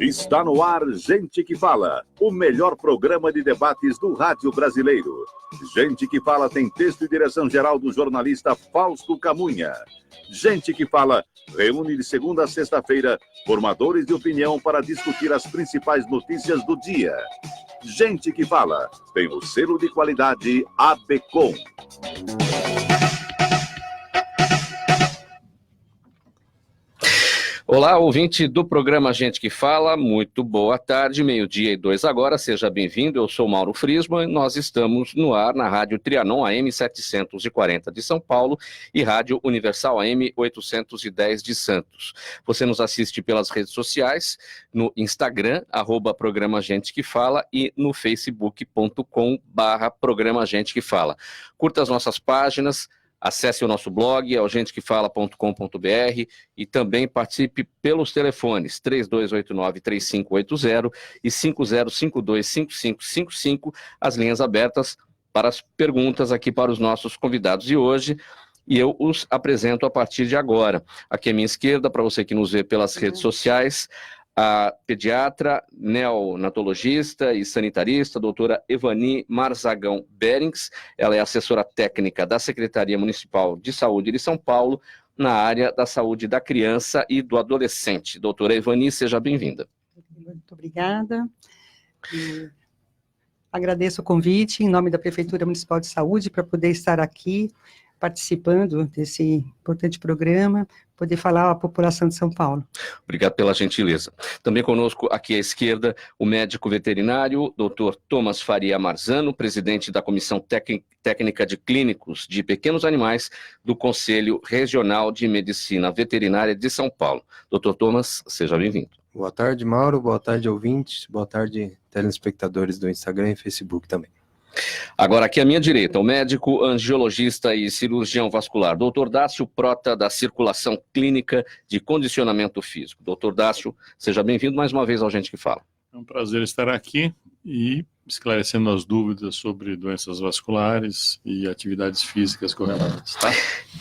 Está no ar Gente que Fala, o melhor programa de debates do rádio brasileiro. Gente que Fala tem texto e direção geral do jornalista Fausto Camunha. Gente que Fala reúne de segunda a sexta-feira formadores de opinião para discutir as principais notícias do dia. Gente que Fala tem o selo de qualidade ABCOM. Olá, ouvinte do programa Gente que Fala, muito boa tarde, 12:02 agora, seja bem-vindo, eu sou Mauro Friesman, nós estamos no ar na Rádio Trianon AM 740 de São Paulo e Rádio Universal AM 810 de Santos. Você nos assiste pelas redes sociais, no Instagram, @programa Gente que Fala e no facebook.com/programa Gente que Fala. Curta as nossas páginas, acesse o nosso blog, é o gentequefala.com.br e também participe pelos telefones 3289-3580 e 5052-5555, as linhas abertas para as perguntas aqui para os nossos convidados de hoje. E eu os apresento a partir de agora. Aqui à minha esquerda, para você que nos vê pelas redes sociais, a pediatra, neonatologista e sanitarista, doutora Evani Marzagão Berings. Ela é assessora técnica da Secretaria Municipal de Saúde de São Paulo, na área da saúde da criança e do adolescente. Doutora Evani, seja bem-vinda. Muito obrigada. Agradeço o convite em nome da Prefeitura Municipal de Saúde para poder estar aqui participando desse importante programa, poder falar à população de São Paulo. Obrigado pela gentileza. Também conosco aqui à esquerda o médico veterinário, Dr. Thomas Faria Marzano, presidente da Comissão Técnica de Clínicos de Pequenos Animais do Conselho Regional de Medicina Veterinária de São Paulo. Dr. Thomas, seja bem-vindo. Boa tarde, Mauro. Boa tarde, ouvintes. Boa tarde, telespectadores do Instagram e Facebook também. Agora, aqui à minha direita, o médico angiologista e cirurgião vascular, Dr. Dácio Prota, da Circulação Clínica de Condicionamento Físico. Dr. Dácio, seja bem-vindo mais uma vez ao Gente que Fala. É um prazer estar aqui e esclarecendo as dúvidas sobre doenças vasculares e atividades físicas correlatas, tá?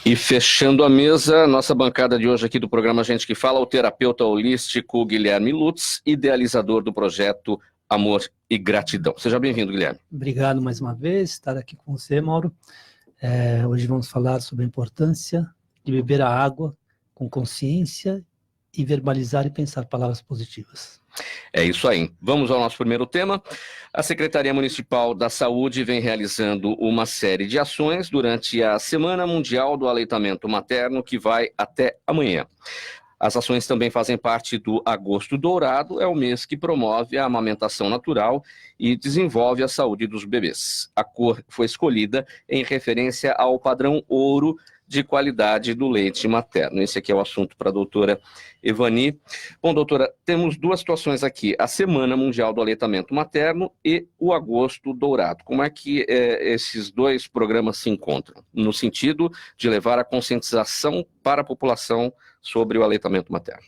E fechando a mesa, nossa bancada de hoje aqui do programa Gente que Fala, o terapeuta holístico Guilherme Lutz, idealizador do projeto Amor e Gratidão. Seja bem-vindo, Guilherme. Obrigado mais uma vez, estar aqui com você, Mauro. Hoje vamos falar sobre a importância de beber a água com consciência e verbalizar e pensar palavras positivas. É isso aí. Vamos ao nosso primeiro tema. A Secretaria Municipal da Saúde vem realizando uma série de ações durante a Semana Mundial do Aleitamento Materno, que vai até amanhã. As ações também fazem parte do Agosto Dourado, é o mês que promove a amamentação natural e desenvolve a saúde dos bebês. A cor foi escolhida em referência ao padrão ouro de qualidade do leite materno. Esse aqui é o assunto para a doutora Evani. Bom, doutora, temos duas situações aqui, a Semana Mundial do Aleitamento Materno e o Agosto Dourado. Como é que esses dois programas se encontram? No sentido de levar a conscientização para a população sobre o aleitamento materno.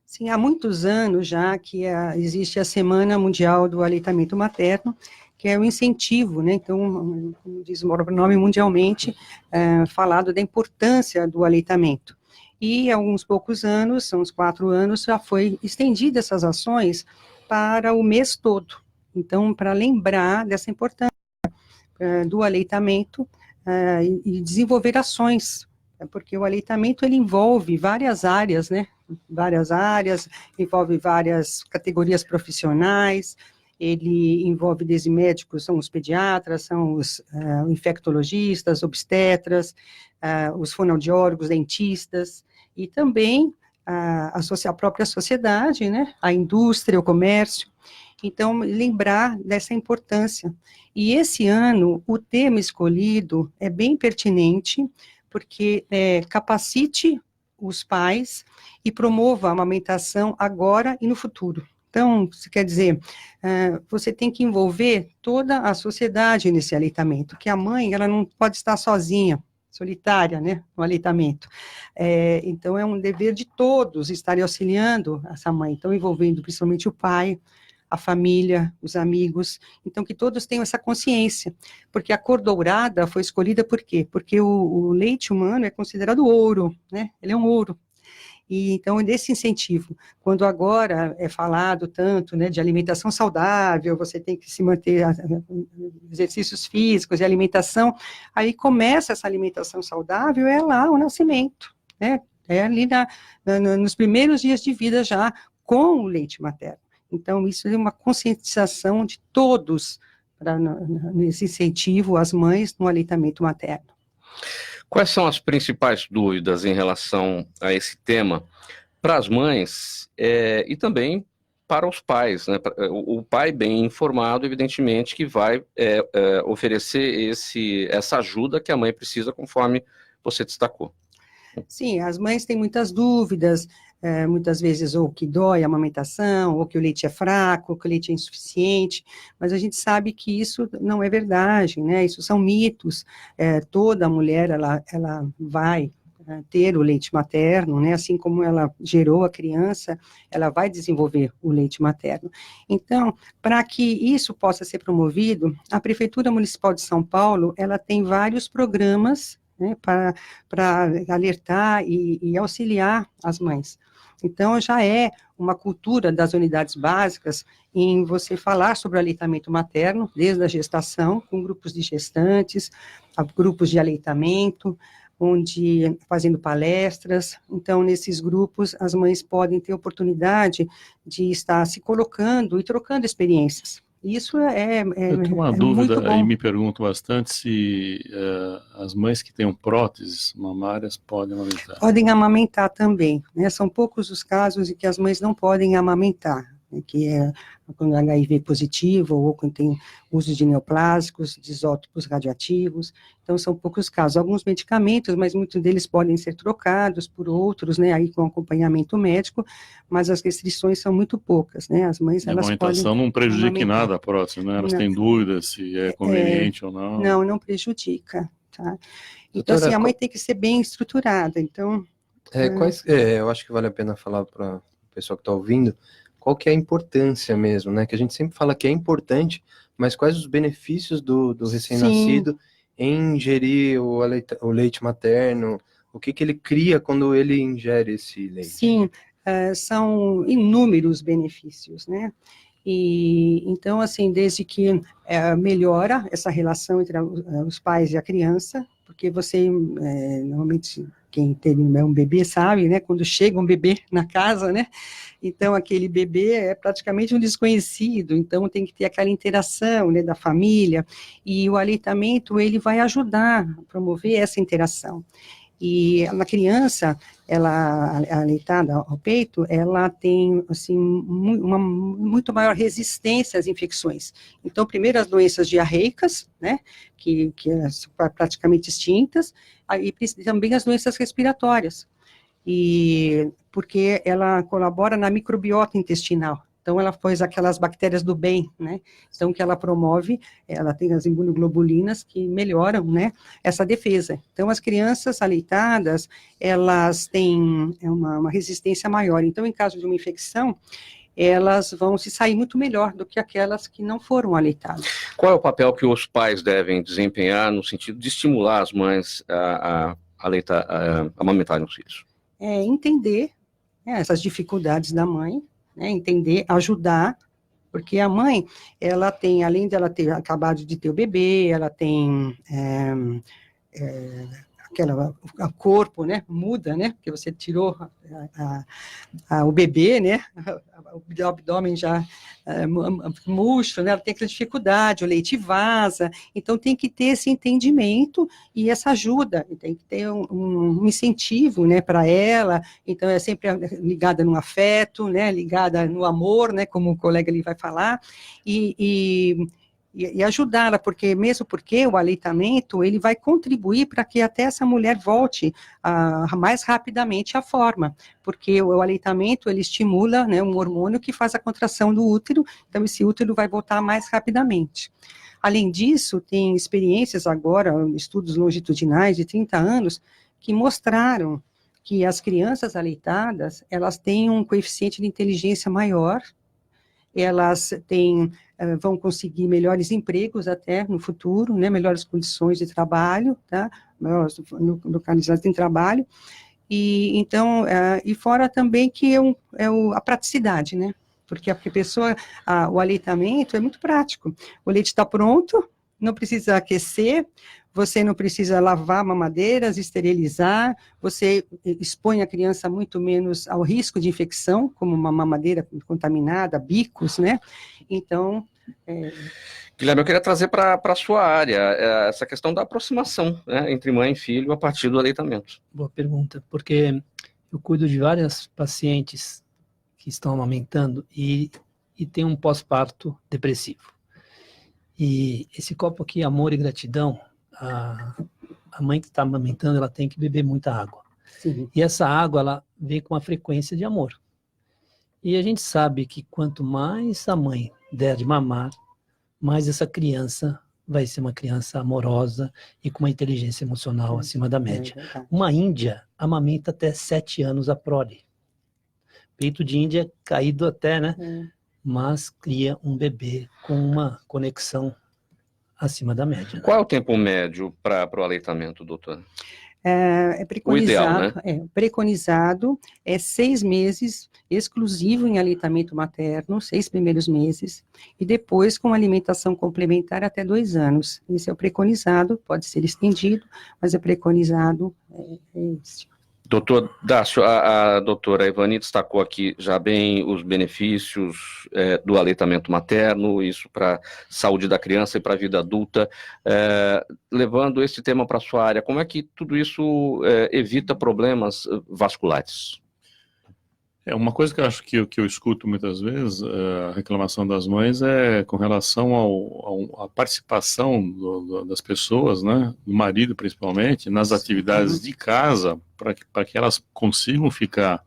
Sim, há muitos anos já que existe a Semana Mundial do Aleitamento Materno, que é um incentivo, né? Então, como diz o nome mundialmente, falado da importância do aleitamento. E há uns poucos anos, são uns 4 anos, já foi estendida essas ações para o mês todo. Então, para lembrar dessa importância do aleitamento e desenvolver ações, porque o aleitamento ele envolve várias áreas, né? Várias áreas, envolve várias categorias profissionais, ele envolve desde médicos, são os pediatras, são os infectologistas, obstetras, os fonoaudiólogos, dentistas, e também a própria sociedade, né? A indústria, o comércio. Então, lembrar dessa importância. E esse ano, o tema escolhido é bem pertinente, porque capacite os pais e promova a amamentação agora e no futuro. Então, isso quer dizer, você tem que envolver toda a sociedade nesse aleitamento, que a mãe, ela não pode estar sozinha, solitária, né, no aleitamento. Então, é um dever de todos estarem auxiliando essa mãe, então envolvendo principalmente o pai, a família, os amigos, então que todos tenham essa consciência, porque a cor dourada foi escolhida por quê? Porque o leite humano é considerado ouro, né, ele é um ouro, E então, desse incentivo, quando agora é falado tanto, né, de alimentação saudável, você tem que se manter exercícios físicos e alimentação, aí começa essa alimentação saudável, é lá o nascimento, né, é ali nos primeiros dias de vida já, com o leite materno. Então, isso é uma conscientização de todos, nesse incentivo às mães no aleitamento materno. Quais são as principais dúvidas em relação a esse tema para as mães e também para os pais, né? O pai bem informado, evidentemente, que vai oferecer essa ajuda que a mãe precisa, conforme você destacou. Sim, as mães têm muitas dúvidas, muitas vezes ou que dói a amamentação, ou que o leite é fraco, ou que o leite é insuficiente, mas a gente sabe que isso não é verdade, né? Isso são mitos. Toda mulher, ela vai ter o leite materno, né? Assim como ela gerou a criança, ela vai desenvolver o leite materno. Então, para que isso possa ser promovido, a Prefeitura Municipal de São Paulo, ela tem vários programas, né, para alertar e auxiliar as mães. Então, já é uma cultura das unidades básicas em você falar sobre o aleitamento materno, desde a gestação, com grupos de gestantes, grupos de aleitamento, fazendo palestras. Então, nesses grupos, as mães podem ter oportunidade de estar se colocando e trocando experiências. Isso Eu tenho uma dúvida e me pergunto bastante se as mães que tenham próteses mamárias podem amamentar. Podem amamentar também, né? São poucos os casos em que as mães não podem amamentar, né? Que é quando HIV positivo ou quando tem uso de neoplásicos, de isótopos radioativos. Então, são poucos casos. Alguns medicamentos, mas muitos deles podem ser trocados por outros, né? Aí com acompanhamento médico, mas as restrições são muito poucas, né? As mães, elas podem... A amamentação não prejudica em amamentar. nada a prótese, né? Elas Não. têm dúvidas se é conveniente ou não. Não, não prejudica, tá? Então, Doutora, assim, a mãe tem que ser bem estruturada, então... eu acho que vale a pena falar para o pessoal que está ouvindo, qual que é a importância mesmo, né? Que a gente sempre fala que é importante, mas quais os benefícios do recém-nascido em ingerir o leite materno, o que ele cria quando ele ingere esse leite? Sim, são inúmeros benefícios, né? E então, assim, desde que melhora essa relação entre os pais e a criança, porque você, normalmente, quem teve um bebê sabe, né, quando chega um bebê na casa, né, então aquele bebê é praticamente um desconhecido, então tem que ter aquela interação, né, da família, e o aleitamento, ele vai ajudar a promover essa interação. E na criança, ela aleitada ao peito, ela tem, assim, uma muito maior resistência às infecções. Então, primeiro as doenças diarreicas, né, que são praticamente extintas, e também as doenças respiratórias, porque ela colabora na microbiota intestinal. Então, ela faz aquelas bactérias do bem, né? Então, que ela promove, ela tem as imunoglobulinas que melhoram, né, essa defesa. Então, as crianças aleitadas, elas têm uma resistência maior. Então, em caso de uma infecção, elas vão se sair muito melhor do que aquelas que não foram aleitadas. Qual é o papel que os pais devem desempenhar no sentido de estimular as mães a amamentarem os filhos? Entender, né, essas dificuldades da mãe, né, entender, ajudar, porque a mãe, ela tem, além dela ter acabado de ter o bebê, ela tem o corpo, né, muda, né, porque você tirou o bebê, né, o abdômen já murcho, né, ela tem aquela dificuldade, o leite vaza, então tem que ter esse entendimento e essa ajuda, tem que ter um incentivo, né, para ela, então é sempre ligada no afeto, né, ligada no amor, né, como o colega ali vai falar, e ajudá-la, mesmo porque o aleitamento, ele vai contribuir para que até essa mulher volte mais rapidamente à forma, porque o aleitamento, ele estimula, né, um hormônio que faz a contração do útero, então esse útero vai voltar mais rapidamente. Além disso, tem experiências agora, estudos longitudinais de 30 anos, que mostraram que as crianças aleitadas, elas têm um coeficiente de inteligência maior, elas vão conseguir melhores empregos até no futuro, né, melhores condições de trabalho, tá, localizadas em trabalho, E então, e fora também que a praticidade, né? Porque a pessoa, o aleitamento é muito prático. O leite está pronto, não precisa aquecer, você não precisa lavar mamadeiras, esterilizar, você expõe a criança muito menos ao risco de infecção, como uma mamadeira contaminada, bicos, né? Então... Guilherme, eu queria trazer para a sua área essa questão da aproximação, né, entre mãe e filho a partir do aleitamento. Boa pergunta, porque eu cuido de várias pacientes que estão amamentando e tem um pós-parto depressivo. E esse copo aqui, amor e gratidão, a mãe que está amamentando, ela tem que beber muita água. Sim. E essa água, ela vem com uma frequência de amor. E a gente sabe que quanto mais a mãe der de mamar, mais essa criança vai ser uma criança amorosa e com uma inteligência emocional acima da média. Uma índia amamenta até 7 anos a prole. Peito de índia caído até, né? Mas cria um bebê com uma conexão acima da média. Qual é o tempo médio para o aleitamento, doutor? É preconizado, o ideal, né? Preconizado 6 meses, exclusivo em aleitamento materno, 6 primeiros meses, e depois com alimentação complementar até 2 anos. Esse é o preconizado, pode ser estendido, mas é preconizado esse. Doutor Dácio, a doutora Ivani destacou aqui já bem os benefícios do aleitamento materno, isso para a saúde da criança e para a vida adulta. Levando esse tema para a sua área, como é que tudo isso evita problemas vasculares? Uma coisa que eu acho que eu escuto muitas vezes, a reclamação das mães é com relação à participação das pessoas, né, do marido principalmente, nas atividades de casa, para que elas consigam ficar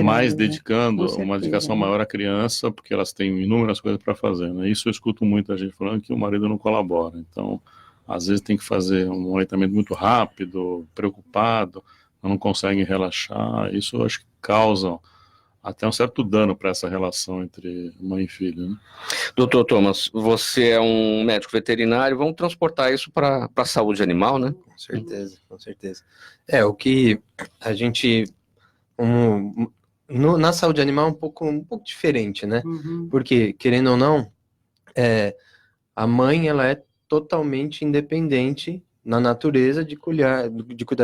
mais dedicando, uma dedicação maior à criança, porque elas têm inúmeras coisas para fazer, né? Isso eu escuto muita gente falando que o marido não colabora. Então, às vezes tem que fazer um aleitamento muito rápido, preocupado, não conseguem relaxar. Isso eu acho que causa até um certo dano para essa relação entre mãe e filho, né? Doutor Thomas, você é um médico veterinário, vamos transportar isso para a saúde animal, né? Com certeza, com certeza. O que a gente... na saúde animal é um pouco diferente, né? Porque, querendo ou não, a mãe, ela é totalmente independente na natureza de cuidar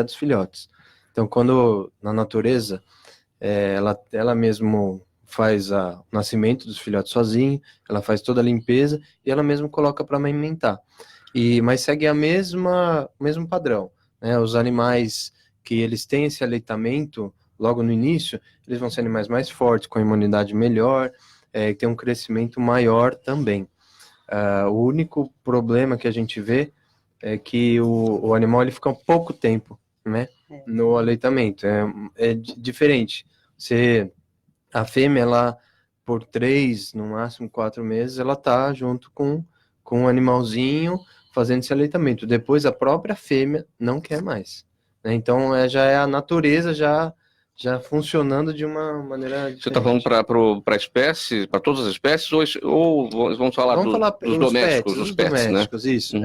dos filhotes. Então, quando na natureza, ela mesmo faz o nascimento dos filhotes sozinha, ela faz toda a limpeza e ela mesmo coloca para amamentar. Mas segue o mesmo padrão, né? Os animais que eles têm esse aleitamento logo no início, eles vão ser animais mais fortes, com imunidade melhor, tem um crescimento maior também. O único problema que a gente vê é que o animal ele fica um pouco tempo, né, no aleitamento. É diferente. A fêmea, ela, por 3, no máximo 4 meses, ela tá junto com o animalzinho fazendo esse aleitamento. Depois, a própria fêmea não quer mais, né? Então, já é a natureza já funcionando de uma maneira diferente. Você está falando para espécies, para todas as espécies, ou vamos falar dos domésticos? Dos domésticos, né? Isso.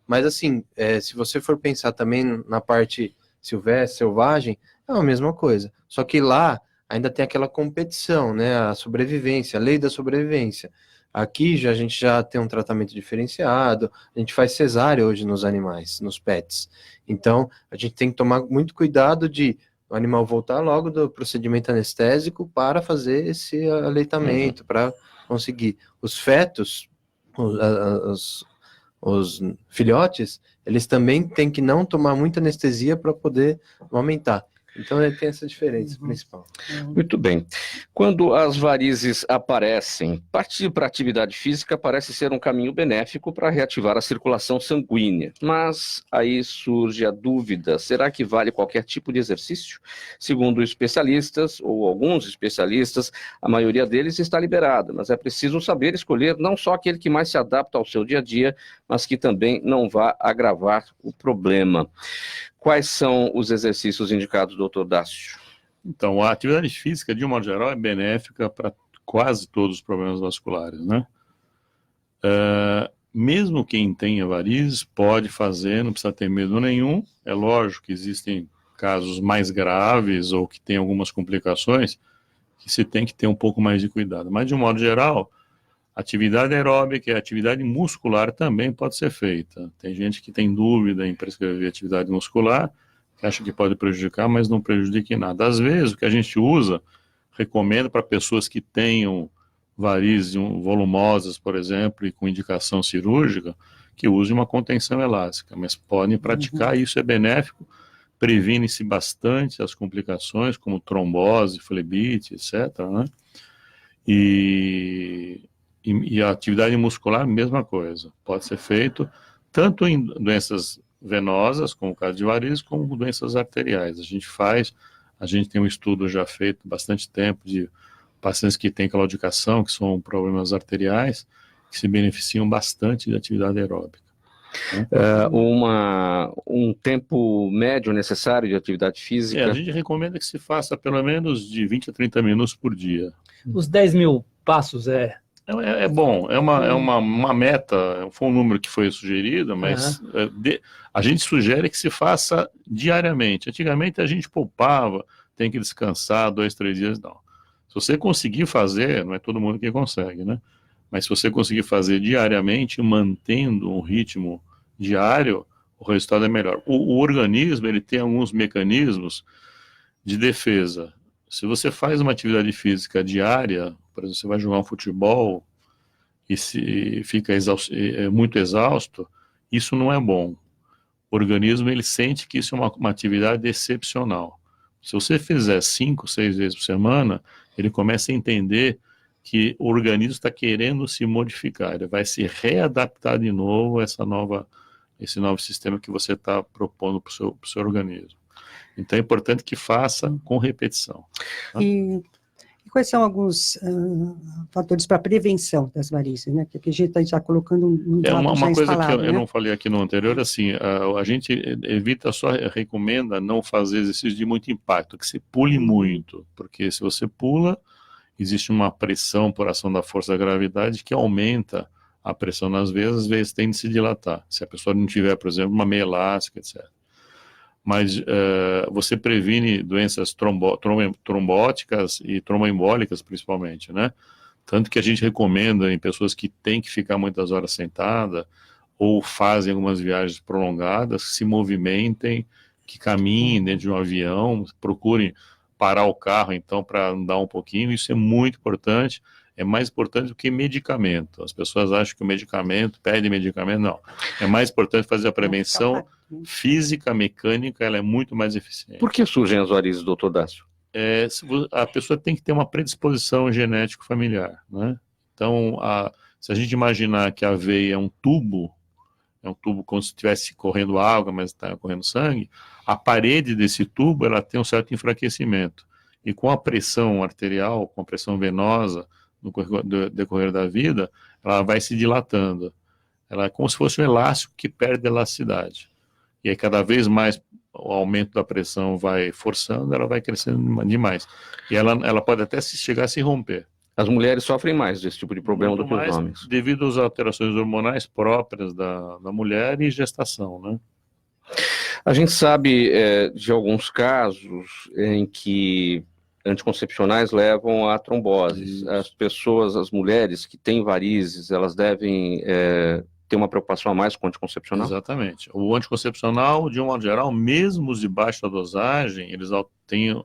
Mas assim, se você for pensar também na parte silvestre, selvagem, é a mesma coisa. Só que lá ainda tem aquela competição, né? A sobrevivência, a lei da sobrevivência. Aqui a gente já tem um tratamento diferenciado, a gente faz cesárea hoje nos animais, nos pets. Então, a gente tem que tomar muito cuidado de o animal voltar logo do procedimento anestésico para fazer esse aleitamento, para conseguir. Os fetos, os filhotes, eles também têm que não tomar muita anestesia para poder aumentar. Então, tem essa diferença principal. Muito bem. Quando as varizes aparecem, partir para a atividade física parece ser um caminho benéfico para reativar a circulação sanguínea. Mas aí surge a dúvida, será que vale qualquer tipo de exercício? Segundo especialistas, ou alguns especialistas, a maioria deles está liberada, mas é preciso saber escolher não só aquele que mais se adapta ao seu dia a dia, mas que também não vá agravar o problema. Quais são os exercícios indicados, doutor Dácio? Então, a atividade física, de um modo geral, é benéfica para quase todos os problemas vasculares, né? Mesmo quem tenha varizes pode fazer, não precisa ter medo nenhum. É lógico que existem casos mais graves ou que tem algumas complicações, que se tem que ter um pouco mais de cuidado. Mas, de um modo geral, atividade aeróbica e atividade muscular também pode ser feita. Tem gente que tem dúvida em prescrever atividade muscular, que acha que pode prejudicar, mas não prejudica em nada. Às vezes, o que a gente usa, recomenda para pessoas que tenham varizes volumosas, por exemplo, e com indicação cirúrgica, que use uma contenção elástica, mas podem praticar, isso é benéfico, previne-se bastante as complicações, como trombose, flebite, etc., né? E a atividade muscular, mesma coisa, pode ser feito tanto em doenças venosas, como o caso de varizes, como doenças arteriais. A gente tem um estudo já feito há bastante tempo de pacientes que têm claudicação, que são problemas arteriais, que se beneficiam bastante de atividade aeróbica. Um tempo médio necessário de atividade física? A gente recomenda que se faça pelo menos de 20 a 30 minutos por dia. Os 10 mil passos É bom, é uma meta, foi um número que foi sugerido, mas a gente sugere que se faça diariamente. Antigamente a gente poupava, tem que descansar 2, 3 dias, não. Se você conseguir fazer, não é todo mundo que consegue, né? Mas se você conseguir fazer diariamente, mantendo um ritmo diário, o resultado é melhor. O organismo, ele tem alguns mecanismos de defesa. Se você faz uma atividade física diária, por exemplo, você vai jogar um futebol e se fica muito exausto, isso não é bom. O organismo, ele sente que isso é uma atividade excepcional. Se você fizer 5, 6 vezes por semana, ele começa a entender que o organismo está querendo se modificar, ele vai se readaptar de novo a esse novo sistema que você está propondo para o seu organismo. Então é importante que faça com repetição. Tá? E quais são alguns fatores para prevenção das varizes, né? Que a gente está já colocando um uma coisa que eu não falei aqui no anterior, assim, a gente recomenda não fazer exercício de muito impacto, que se pule muito, porque se você pula, existe uma pressão por ação da força da gravidade que aumenta a pressão nas veias, às vezes tende a se dilatar. Se a pessoa não tiver, por exemplo, uma meia elástica, etc. Mas você previne doenças trombóticas e tromboembólicas, principalmente, né? Tanto que a gente recomenda em pessoas que têm que ficar muitas horas sentada ou fazem algumas viagens prolongadas, que se movimentem, que caminhem dentro de um avião, procurem parar o carro, então, para andar um pouquinho. Isso é muito importante, é mais importante do que medicamento. As pessoas acham que o medicamento, pede medicamento, não. É mais importante fazer a prevenção física, mecânica, ela é muito mais eficiente. Por que surgem as varizes, doutor Dácio? A pessoa tem que ter uma predisposição genética familiar, né? Então, se a gente imaginar que a veia é um tubo como se estivesse correndo água, mas está correndo sangue, a parede desse tubo, ela tem um certo enfraquecimento. E com a pressão arterial, com a pressão venosa, no decorrer da vida, ela vai se dilatando. Ela é como se fosse um elástico que perde elasticidade. E aí, cada vez mais o aumento da pressão vai forçando, ela vai crescendo demais. E ela pode até chegar a se romper. As mulheres sofrem mais desse tipo de problema do que os homens. Devido às alterações hormonais próprias da mulher e gestação, né? A gente sabe de alguns casos em que anticoncepcionais levam a tromboses. As mulheres que têm varizes, elas devem ter uma preocupação a mais com o anticoncepcional? Exatamente. O anticoncepcional, de um modo geral, mesmo os de baixa dosagem, eles alteram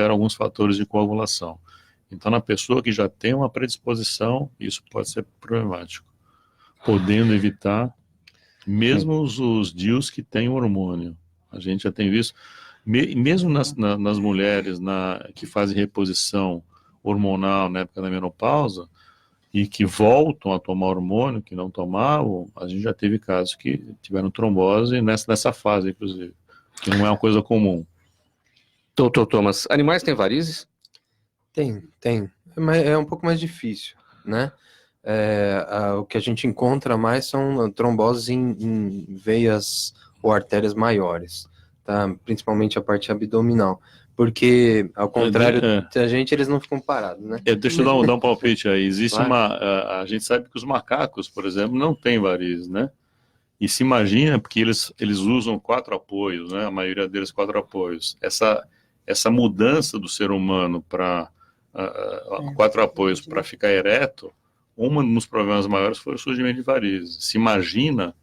alguns fatores de coagulação. Então, na pessoa que já tem uma predisposição, isso pode ser problemático. Podendo evitar, mesmo os DIUs que têm hormônio. A gente já tem visto, mesmo nas mulheres que fazem reposição hormonal na época da menopausa, e que voltam a tomar hormônio, que não tomavam, a gente já teve casos que tiveram trombose nessa fase, inclusive, que não é uma coisa comum. Doutor Thomas, animais têm varizes? Tem. Mas é um pouco mais difícil, né? O que a gente encontra mais são tromboses em veias ou artérias maiores, tá? Principalmente a parte abdominal. Porque, ao contrário da gente, eles não ficam parados, né? Deixa eu dar um palpite aí. Existe claro. a gente sabe que os macacos, por exemplo, não têm varizes, né? E se imagina, porque eles usam 4 apoios, né? A maioria deles 4 apoios. Essa mudança do ser humano para 4 apoios para ficar ereto, um dos problemas maiores foi o surgimento de varizes. Se imagina,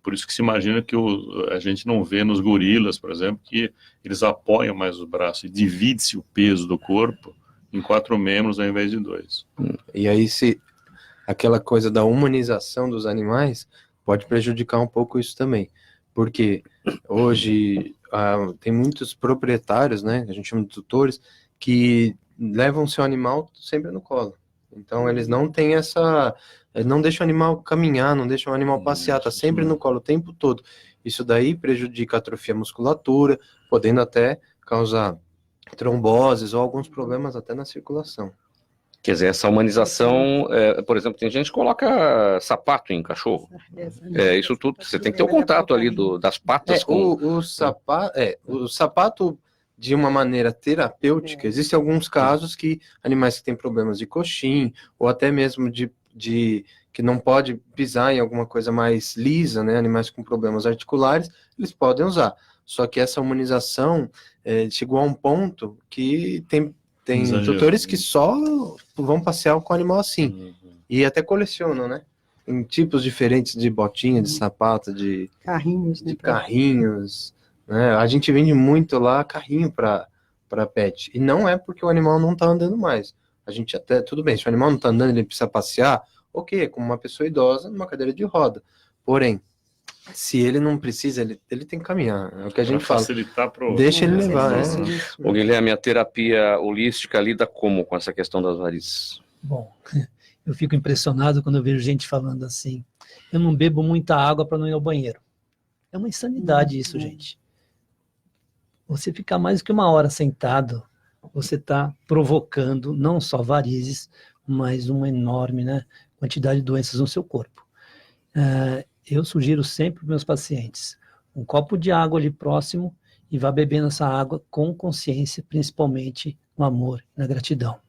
por isso que se imagina que a gente não vê nos gorilas, por exemplo, que eles apoiam mais os braços e divide-se o peso do corpo em 4 membros ao invés de 2. E aí, se aquela coisa da humanização dos animais pode prejudicar um pouco isso também, porque hoje tem muitos proprietários, né, a gente chama de tutores, que levam seu animal sempre no colo. Então eles não têm não deixam o animal caminhar, não deixam o animal passear, tá sempre no colo o tempo todo. Isso daí prejudica a atrofia musculatura, podendo até causar tromboses ou alguns problemas até na circulação. Quer dizer, essa humanização, por exemplo, tem gente que coloca sapato em cachorro. Isso tudo, você tem que ter o contato ali das patas com... O sapato, de uma maneira terapêutica, existem alguns casos que animais que têm problemas de coxim, ou até mesmo de que não pode pisar em alguma coisa mais lisa, né, animais com problemas articulares, eles podem usar. Só que essa humanização chegou a um ponto que tem tutores que só vão passear com o animal assim. E até colecionam, né? Em tipos diferentes de botinha, de sapato, de carrinhos, né? De carrinhos. Né? A gente vende muito lá carrinho para pet. E não é porque o animal não está andando mais. A gente até, tudo bem, se o animal não está andando, ele precisa passear, ok, é como uma pessoa idosa numa cadeira de roda. Porém, se ele não precisa, ele tem que caminhar. É o que a gente fala. Deixa ele levar. Ô, Guilherme, a terapia holística lida como com essa questão das varizes? Bom, eu fico impressionado quando eu vejo gente falando assim, eu não bebo muita água para não ir ao banheiro. É uma insanidade isso, gente. Você ficar mais do que 1 hora sentado, você está provocando não só varizes, mas uma enorme, né, quantidade de doenças no seu corpo. Eu sugiro sempre para os meus pacientes, um copo de água ali próximo e vá bebendo essa água com consciência, principalmente no amor e na gratidão.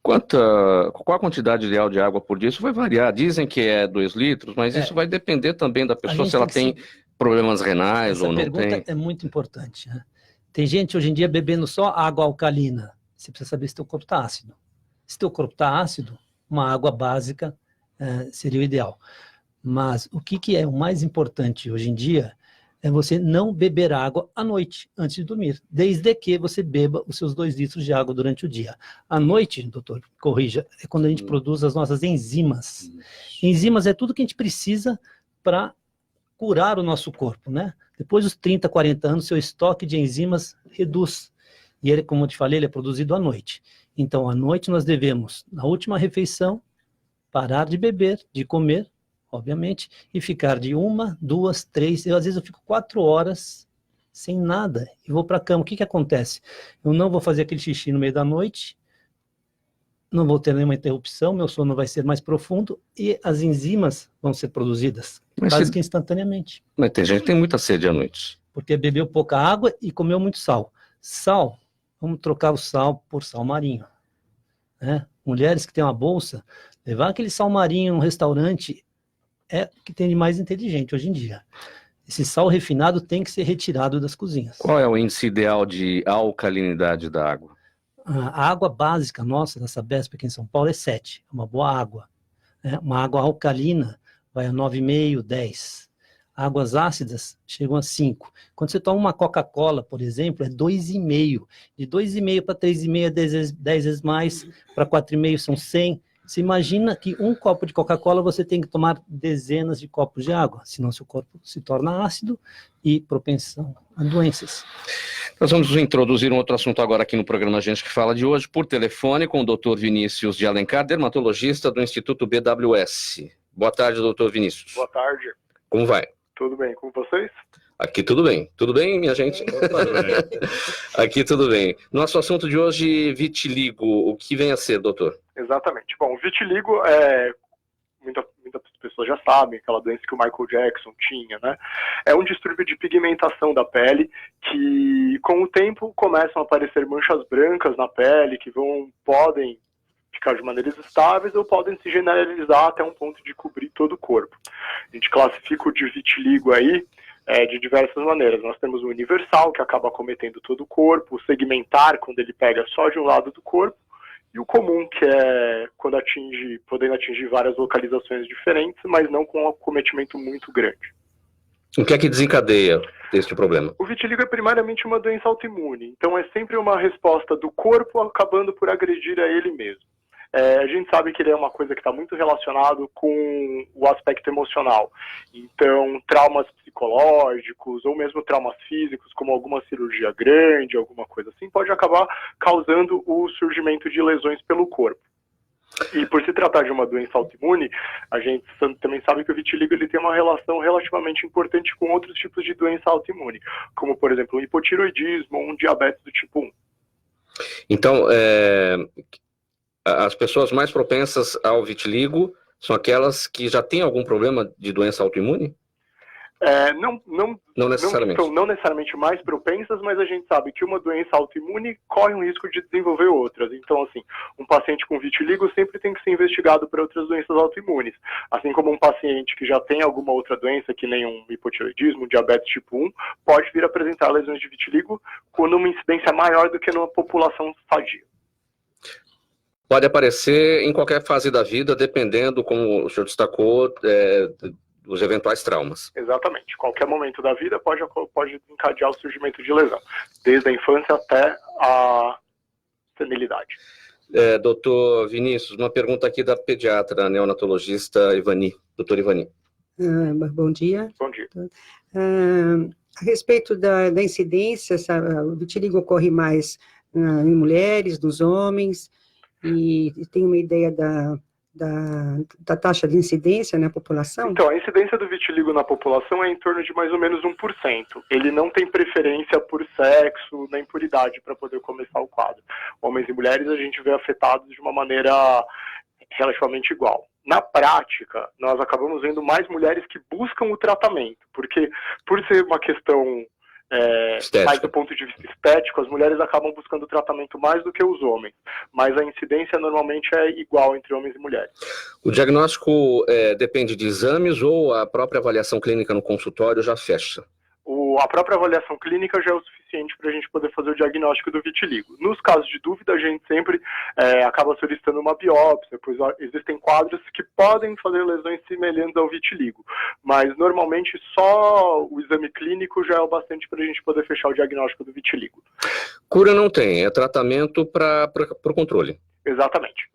Qual a quantidade ideal de água por dia? Isso vai variar. Dizem que é 2 litros, mas isso vai depender também da pessoa, se ela tem problemas renais ou não tem. Essa pergunta é muito importante. Né? Tem gente hoje em dia bebendo só água alcalina. Você precisa saber se teu corpo está ácido. Se teu corpo está ácido, uma água básica seria o ideal. Mas o que é o mais importante hoje em dia é você não beber água à noite, antes de dormir, desde que você beba os seus 2 litros de água durante o dia. À noite, doutor, corrija, é quando a gente produz as nossas enzimas. Enzimas é tudo que a gente precisa para curar o nosso corpo, né? Depois dos 30, 40 anos, seu estoque de enzimas reduz. E ele, como eu te falei, ele é produzido à noite. Então, à noite nós devemos, na última refeição, parar de beber, de comer, obviamente, e ficar de 1, 2, 3, às vezes eu fico 4 horas sem nada e vou para a cama. O que acontece? Eu não vou fazer aquele xixi no meio da noite, não vou ter nenhuma interrupção, meu sono vai ser mais profundo e as enzimas vão ser produzidas, quase que instantaneamente. Mas tem gente que tem muita sede à noite. Porque bebeu pouca água e comeu muito sal. Sal, vamos trocar o sal por sal marinho. Né? Mulheres que têm uma bolsa, levar aquele sal marinho num restaurante é o que tem de mais inteligente hoje em dia. Esse sal refinado tem que ser retirado das cozinhas. Qual é o índice ideal de alcalinidade da água? A água básica nossa, da Sabesp aqui em São Paulo, é 7. É uma boa água. Uma água alcalina vai a 9,5, 10. Águas ácidas chegam a 5. Quando você toma uma Coca-Cola, por exemplo, é 2,5. De 2,5 para 3,5 é 10 vezes mais, para 4,5 são 100. Você imagina que 1 copo de Coca-Cola você tem que tomar dezenas de copos de água, senão seu corpo se torna ácido e propensão a doenças. Nós vamos introduzir um outro assunto agora aqui no programa Gente que Fala de hoje, por telefone, com o Dr. Vinícius de Alencar, dermatologista do Instituto BWS. Boa tarde, Dr. Vinícius. Boa tarde. Como vai? Tudo bem com vocês? Aqui tudo bem. Tudo bem, minha gente? Aqui tudo bem. Nosso assunto de hoje, vitiligo. O que vem a ser, doutor? Exatamente. Bom, o vitiligo muitas pessoas já sabem, aquela doença que o Michael Jackson tinha, né? É um distúrbio de pigmentação da pele que, com o tempo, começam a aparecer manchas brancas na pele que podem classificar de maneiras estáveis ou podem se generalizar até um ponto de cobrir todo o corpo. A gente classifica o de vitiligo aí de diversas maneiras. Nós temos o universal, que acaba acometendo todo o corpo, o segmentar, quando ele pega só de um lado do corpo, e o comum, que é quando podendo atingir várias localizações diferentes, mas não com um acometimento muito grande. O que é que desencadeia este problema? O vitiligo é primariamente uma doença autoimune, então é sempre uma resposta do corpo acabando por agredir a ele mesmo. A gente sabe que ele é uma coisa que está muito relacionado com o aspecto emocional. Então, traumas psicológicos ou mesmo traumas físicos, como alguma cirurgia grande, alguma coisa assim, pode acabar causando o surgimento de lesões pelo corpo. E por se tratar de uma doença autoimune, a gente também sabe que o vitiligo ele tem uma relação relativamente importante com outros tipos de doença autoimune, como, por exemplo, um hipotiroidismo ou um diabetes do tipo 1. Então, as pessoas mais propensas ao vitiligo são aquelas que já têm algum problema de doença autoimune? Não necessariamente. Não necessariamente mais propensas, mas a gente sabe que uma doença autoimune corre um risco de desenvolver outras. Então, assim, um paciente com vitiligo sempre tem que ser investigado para outras doenças autoimunes. Assim como um paciente que já tem alguma outra doença, que nem um hipotiroidismo, um diabetes tipo 1, pode vir a apresentar lesões de vitiligo com uma incidência maior do que numa população sadia. Pode aparecer em qualquer fase da vida, dependendo, como o senhor destacou, dos eventuais traumas. Exatamente. Qualquer momento da vida pode encadear o surgimento de lesão, desde a infância até a senilidade. Doutor Vinícius, uma pergunta aqui da pediatra neonatologista Ivani, doutora Ivani. Bom dia. Bom dia. A respeito da incidência, o vitiligo ocorre mais em mulheres, nos homens, e tem uma ideia da taxa de incidência na população? Então, a incidência do vitiligo na população é em torno de mais ou menos 1%. Ele não tem preferência por sexo nem por idade para poder começar o quadro. Homens e mulheres a gente vê afetados de uma maneira relativamente igual. Na prática, nós acabamos vendo mais mulheres que buscam o tratamento, porque por ser uma questão mais do ponto de vista estético, as mulheres acabam buscando tratamento mais do que os homens, mas a incidência normalmente é igual entre homens e mulheres. O diagnóstico depende de exames ou a própria avaliação clínica no consultório já fecha? A própria avaliação clínica já é o suficiente para a gente poder fazer o diagnóstico do vitiligo. Nos casos de dúvida, a gente sempre acaba solicitando uma biópsia, pois existem quadros que podem fazer lesões semelhantes ao vitiligo, mas normalmente só o exame clínico já é o bastante para a gente poder fechar o diagnóstico do vitiligo. Cura não tem, é tratamento para o controle. Exatamente.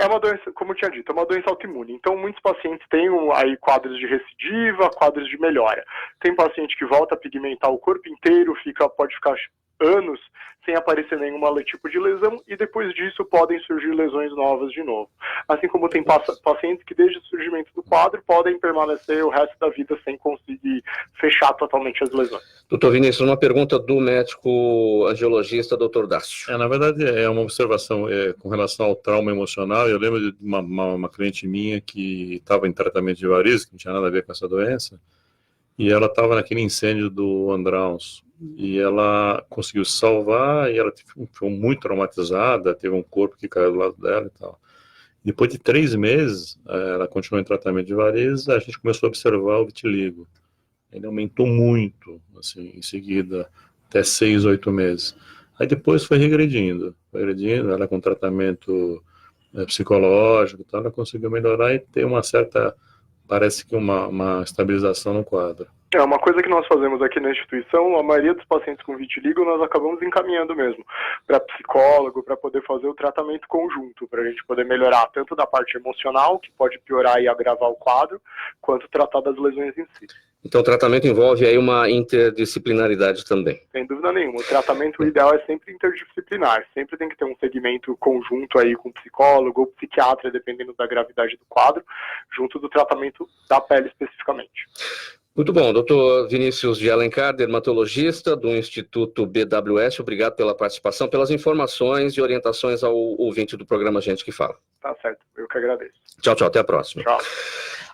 É uma doença, como eu tinha dito, é uma doença autoimune. Então, muitos pacientes têm aí quadros de recidiva, quadros de melhora. Tem paciente que volta a pigmentar o corpo inteiro, pode ficar anos sem aparecer nenhum tipo de lesão, e depois disso podem surgir lesões novas de novo. Assim como tem pacientes que desde o surgimento do quadro podem permanecer o resto da vida sem conseguir fechar totalmente as lesões. Doutor Vinícius, uma pergunta do médico angiologista, doutor Dácio. Na verdade, é uma observação com relação ao trauma emocional. Eu lembro de uma cliente minha que estava em tratamento de varizes, que não tinha nada a ver com essa doença, e ela estava naquele incêndio do Andraus. E ela conseguiu se salvar, e ela ficou muito traumatizada, teve um corpo que caiu do lado dela e tal. Depois de 3 meses, ela continuou em tratamento de varizes, a gente começou a observar o vitiligo. Ele aumentou muito, assim, em seguida, até 6, 8 meses. Aí depois foi regredindo, ela com tratamento psicológico, tal, ela conseguiu melhorar e ter uma certa, parece que uma estabilização no quadro. Uma coisa que nós fazemos aqui na instituição, a maioria dos pacientes com vitiligo, nós acabamos encaminhando mesmo para psicólogo, para poder fazer o tratamento conjunto, para a gente poder melhorar tanto da parte emocional, que pode piorar e agravar o quadro, quanto tratar das lesões em si. Então o tratamento envolve aí uma interdisciplinaridade também. Sem dúvida nenhuma. O tratamento ideal é sempre interdisciplinar. Sempre tem que ter um segmento conjunto aí com psicólogo ou psiquiatra, dependendo da gravidade do quadro, junto do tratamento da pele especificamente. Muito bom, doutor Vinícius de Alencar, dermatologista do Instituto BWS, obrigado pela participação, pelas informações e orientações ao ouvinte do programa Gente que Fala. Tá certo, eu que agradeço. Tchau, tchau, até a próxima. Tchau.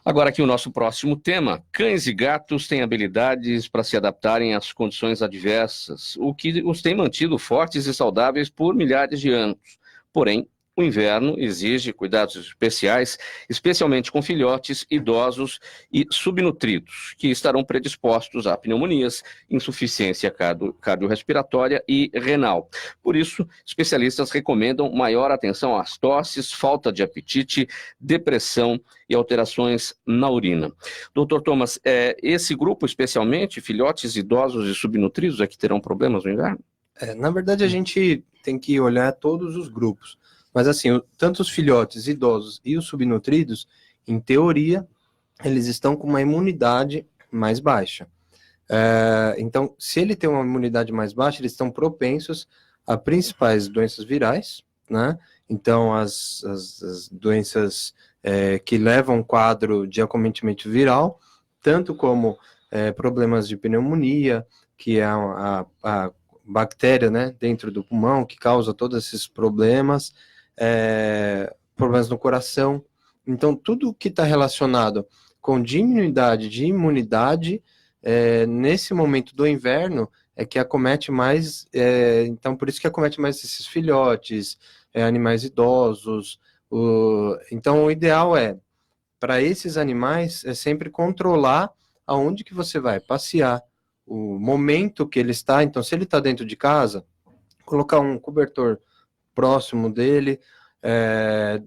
Agora aqui o nosso próximo tema: cães e gatos têm habilidades para se adaptarem às condições adversas, o que os tem mantido fortes e saudáveis por milhares de anos. Porém, o inverno exige cuidados especiais, especialmente com filhotes, idosos e subnutridos, que estarão predispostos a pneumonias, insuficiência cardiorrespiratória e renal. Por isso, especialistas recomendam maior atenção às tosses, falta de apetite, depressão e alterações na urina. Doutor Thomas, esse grupo, especialmente, filhotes, idosos e subnutridos, é que terão problemas no inverno? Na verdade, a gente tem que olhar todos os grupos. Mas assim, tanto os filhotes, idosos e os subnutridos, em teoria, eles estão com uma imunidade mais baixa. Então, se ele tem uma imunidade mais baixa, eles estão propensos a principais doenças virais, né? Então, as doenças que levam um quadro de acometimento viral, tanto como problemas de pneumonia, que é a bactéria, né, dentro do pulmão, que causa todos esses problemas, problemas no coração. Então, tudo que está relacionado com diminuidade de imunidade, nesse momento do inverno, é que acomete mais, então por isso que acomete mais esses filhotes, animais idosos. Então, o ideal para esses animais, é sempre controlar aonde que você vai passear, o momento que ele está. Então, se ele está dentro de casa, colocar um cobertor próximo dele,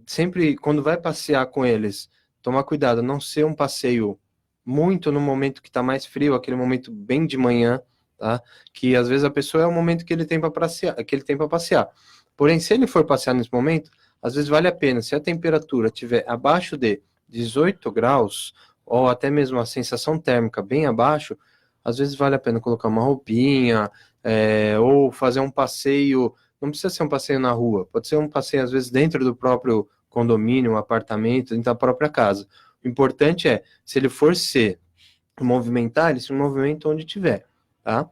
sempre quando vai passear com eles, tomar cuidado, não ser um passeio muito no momento que está mais frio, aquele momento bem de manhã, tá? Que às vezes a pessoa é o momento que ele tem para passear, Porém, se ele for passear nesse momento, às vezes vale a pena, se a temperatura estiver abaixo de 18 graus, ou até mesmo a sensação térmica bem abaixo, às vezes vale a pena colocar uma roupinha, ou fazer um passeio. Não precisa ser um passeio na rua, pode ser um passeio, às vezes, dentro do próprio condomínio, um apartamento, dentro da própria casa. O importante se ele for se movimentar, ele se movimenta onde tiver, tá?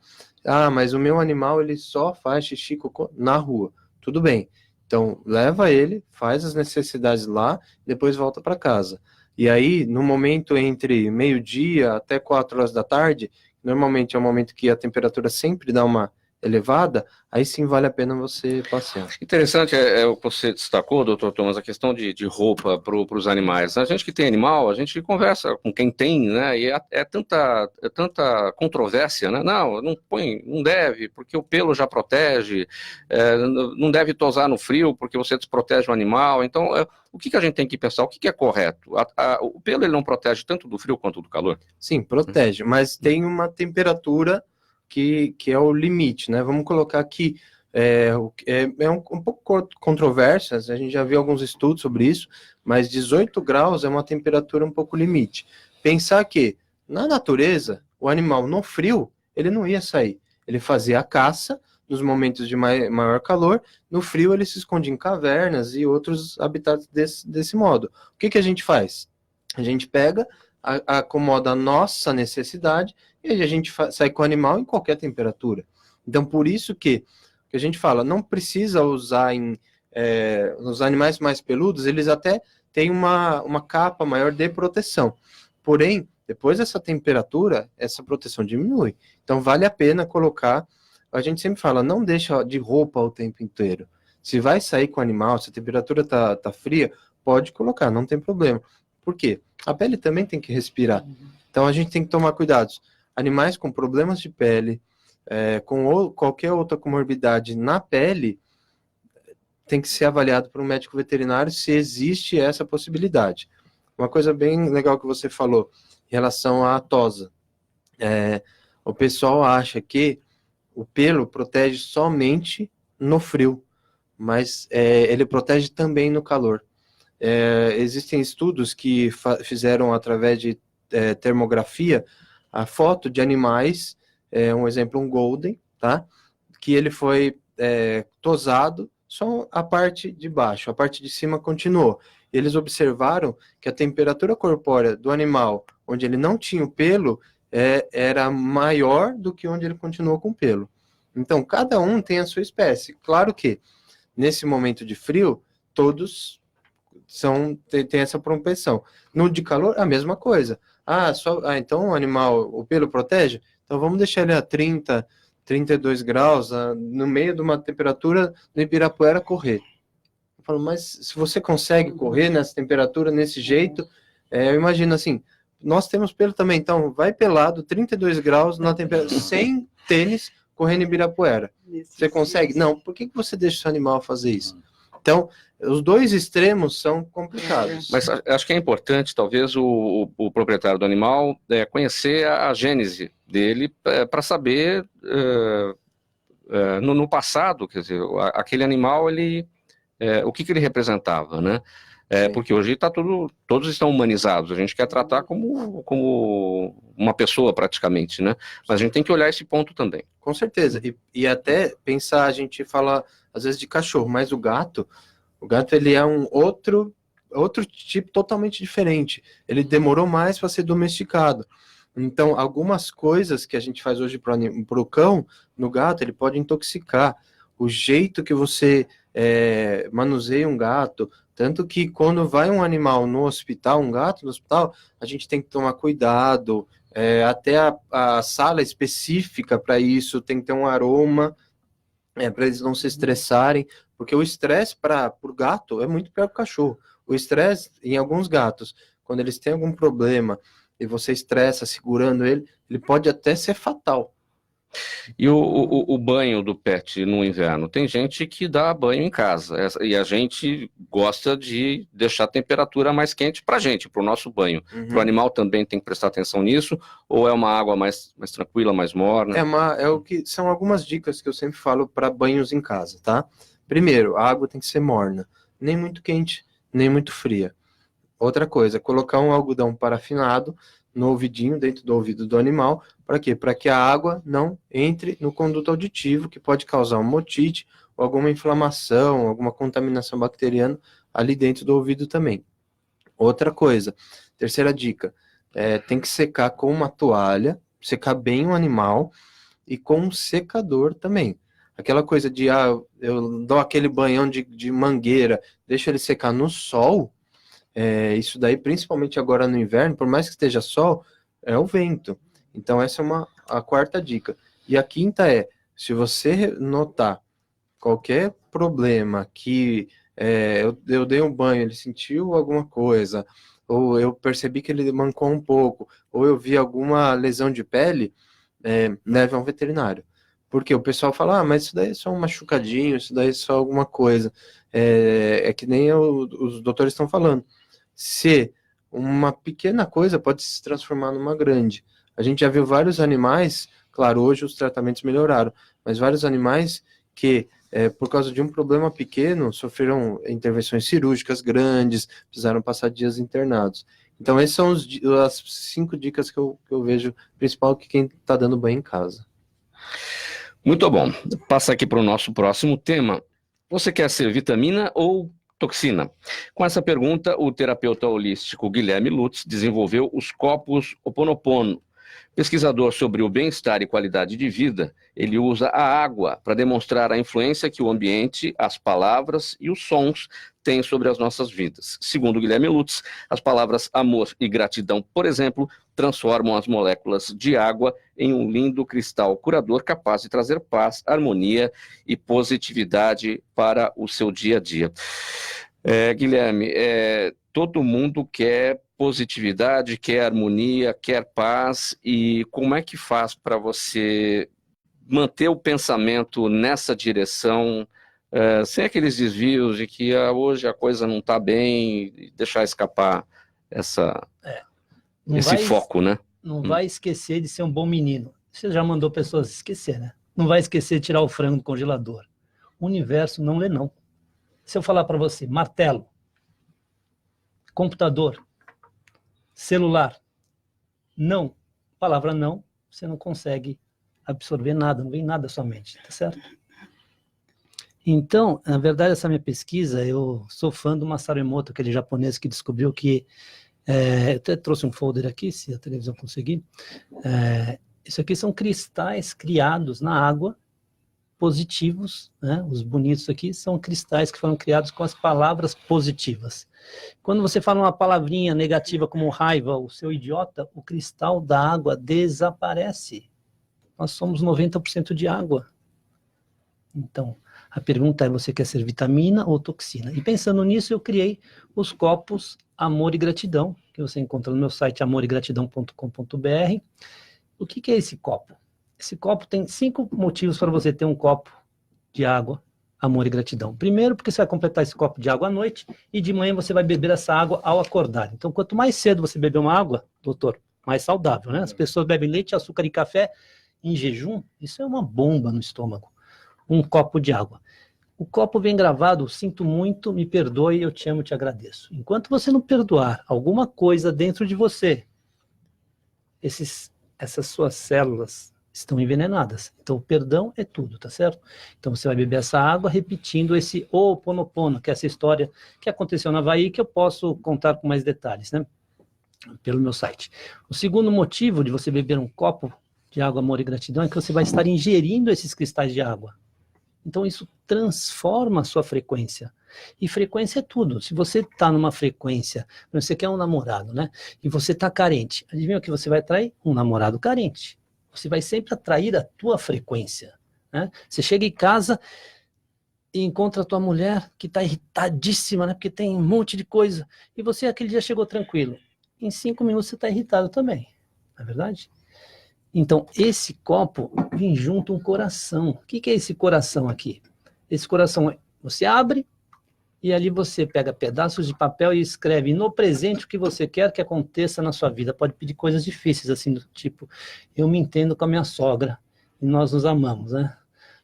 Mas o meu animal, ele só faz xixi, cocô na rua. Tudo bem. Então, leva ele, faz as necessidades lá, depois volta para casa. E aí, no momento entre meio-dia até 4 horas da tarde, normalmente é um momento que a temperatura sempre dá uma elevada, aí sim vale a pena você passear. Interessante o que você destacou, doutor Thomas, a questão de roupa para os animais. A gente que tem animal, a gente conversa com quem tem, né? E é tanta controvérsia, né? Não deve, porque o pelo já protege, não deve tosar no frio, porque você desprotege o animal. Então, o que a gente tem que pensar? O que é correto? O pelo ele não protege tanto do frio quanto do calor? Sim, protege, mas tem uma temperatura que é o limite, né? Vamos colocar aqui, um pouco controverso, a gente já viu alguns estudos sobre isso, mas 18 graus é uma temperatura um pouco limite. Pensar que, na natureza, o animal no frio, ele não ia sair, ele fazia a caça nos momentos de maior calor, no frio ele se esconde em cavernas e outros habitats desse modo. O que a gente faz? A gente pega, acomoda a nossa necessidade, e aí a gente sai com o animal em qualquer temperatura. Então, por isso que a gente fala, não precisa usar nos animais mais peludos, eles até têm uma capa maior de proteção. Porém, depois dessa temperatura, essa proteção diminui. Então, vale a pena colocar, a gente sempre fala, não deixa de roupa o tempo inteiro. Se vai sair com o animal, se a temperatura tá fria, pode colocar, não tem problema. Por quê? A pele também tem que respirar. Então, a gente tem que tomar cuidado. Animais com problemas de pele, com qualquer outra comorbidade na pele, tem que ser avaliado por um médico veterinário se existe essa possibilidade. Uma coisa bem legal que você falou em relação à tosa. O pessoal acha que o pelo protege somente no frio, mas ele protege também no calor. Existem estudos que fizeram através de termografia a foto de animais, um exemplo, um golden, tá? Que ele foi tosado, só a parte de baixo, a parte de cima continuou. Eles observaram que a temperatura corpórea do animal, onde ele não tinha o pelo, era maior do que onde ele continuou com o pelo. Então, cada um tem a sua espécie. Claro que, nesse momento de frio, todos tem essa propensão. No de calor, a mesma coisa. Então o animal, o pelo protege? Então vamos deixar ele a 30, 32 graus, no meio de uma temperatura do Ibirapuera correr. Falo, mas se você consegue correr nessa temperatura, nesse jeito, eu imagino assim, nós temos pelo também, então vai pelado, 32 graus na temperatura, sem tênis, correndo em Ibirapuera. Você consegue? Não. Por que você deixa o seu animal fazer isso? Então, os dois extremos são complicados. Mas acho que é importante, talvez, o proprietário do animal conhecer a gênese dele para saber, no passado, quer dizer, aquele animal, o que ele representava, né? Porque hoje todos estão humanizados, a gente quer tratar como uma pessoa praticamente, né? Mas a gente tem que olhar esse ponto também. Com certeza, e até pensar, a gente fala às vezes de cachorro, mas o gato ele é um outro tipo totalmente diferente, ele demorou mais para ser domesticado. Então, algumas coisas que a gente faz hoje para o cão, no gato, ele pode intoxicar. O jeito que você manuseia um gato, tanto que quando vai um animal no hospital, um gato no hospital, a gente tem que tomar cuidado, até a sala específica para isso, tem que ter um aroma, para eles não se estressarem, porque o estresse para o gato é muito pior que o cachorro. O estresse, em alguns gatos, quando eles têm algum problema e você estressa segurando ele pode até ser fatal. E o banho do pet no inverno? Tem gente que dá banho em casa, e a gente gosta de deixar a temperatura mais quente para a gente, para o nosso banho. Para o animal também tem que prestar atenção nisso, ou é uma água mais tranquila, mais morna? São algumas dicas que eu sempre falo para banhos em casa, tá? Primeiro, a água tem que ser morna, nem muito quente, nem muito fria. Outra coisa, colocar um algodão parafinado no ouvidinho, dentro do ouvido do animal. Para quê? Para que a água não entre no conduto auditivo, que pode causar uma otite ou alguma inflamação, alguma contaminação bacteriana ali dentro do ouvido também. Outra coisa, terceira dica, tem que secar com uma toalha, secar bem o animal e com um secador também. Aquela coisa de, eu dou aquele banhão de mangueira, deixo ele secar no sol, isso daí, principalmente agora no inverno, por mais que esteja sol, é o vento. Então essa é a quarta dica. E a quinta se você notar qualquer problema que eu dei um banho, ele sentiu alguma coisa, ou eu percebi que ele mancou um pouco, ou eu vi alguma lesão de pele, leve a um veterinário. Porque o pessoal fala, mas isso daí é só um machucadinho, isso daí é só alguma coisa. É que nem os doutores estão falando. Se uma pequena coisa pode se transformar numa grande. A gente já viu vários animais, claro, hoje os tratamentos melhoraram, mas vários animais que, por causa de um problema pequeno, sofreram intervenções cirúrgicas grandes, precisaram passar dias internados. Então, essas são as 5 dicas que eu vejo, principal, que quem está dando banho em casa. Muito bom. Passa aqui para o nosso próximo tema. Você quer ser vitamina ou toxina? Com essa pergunta, o terapeuta holístico Guilherme Lutz desenvolveu os copos Ho Oponopono. Pesquisador sobre o bem-estar e qualidade de vida, ele usa a água para demonstrar a influência que o ambiente, as palavras e os sons têm sobre as nossas vidas. Segundo Guilherme Lutz, as palavras amor e gratidão, por exemplo, transformam as moléculas de água em um lindo cristal curador capaz de trazer paz, harmonia e positividade para o seu dia a dia. Guilherme, todo mundo quer positividade, quer harmonia, quer paz, e como é que faz para você manter o pensamento nessa direção, sem aqueles desvios de que hoje a coisa não está bem, e deixar escapar esse foco, né? Não vai esquecer de ser um bom menino. Você já mandou pessoas esquecer, né? Não vai esquecer de tirar o frango do congelador. O universo não lê não. Se eu falar para você, martelo, computador, celular, não, palavra não, você não consegue absorver nada, não vem nada da sua mente, tá certo? Então, na verdade, essa minha pesquisa, eu sou fã do Masaru Emoto, aquele japonês que descobriu que, eu até trouxe um folder aqui, se a televisão conseguir, isso aqui são cristais criados na água, positivos, né? Os bonitos aqui são cristais que foram criados com as palavras positivas. Quando você fala uma palavrinha negativa como raiva, o seu idiota, o cristal da água desaparece. Nós somos 90% de água. Então, A pergunta é, você quer ser vitamina ou toxina? E pensando nisso, eu criei os copos Amor e Gratidão, que você encontra no meu site amoregratidão.com.br. O que é esse copo? Esse copo tem 5 motivos para você ter um copo de água, amor e gratidão. Primeiro, porque você vai completar esse copo de água à noite e de manhã você vai beber essa água ao acordar. Então, quanto mais cedo você beber uma água, doutor, mais saudável, né? As pessoas bebem leite, açúcar e café em jejum, isso é uma bomba no estômago. Um copo de água. O copo vem gravado, sinto muito, me perdoe, eu te amo, te agradeço. Enquanto você não perdoar alguma coisa dentro de você, essas suas células estão envenenadas. Então, o perdão é tudo, tá certo? Então, você vai beber essa água repetindo esse Ho'oponopono, que é essa história que aconteceu na Havaí, que eu posso contar com mais detalhes, né? Pelo meu site. O segundo motivo de você beber um copo de água, amor e gratidão é que você vai estar ingerindo esses cristais de água. Então, isso transforma a sua frequência. E frequência é tudo. Se você está numa frequência, você quer um namorado, né? E você está carente. Adivinha o que você vai atrair? Um namorado carente. Você vai sempre atrair a tua frequência, né? Você chega em casa e encontra a tua mulher que está irritadíssima, né? Porque tem um monte de coisa. E você aquele dia chegou tranquilo. Em 5 minutos você está irritado também. Não é verdade? Então, esse copo vem junto um coração. O que é esse coração aqui? Esse coração, você abre e ali você pega pedaços de papel e escreve no presente o que você quer que aconteça na sua vida. Pode pedir coisas difíceis, assim, do tipo, eu me entendo com a minha sogra e nós nos amamos, né?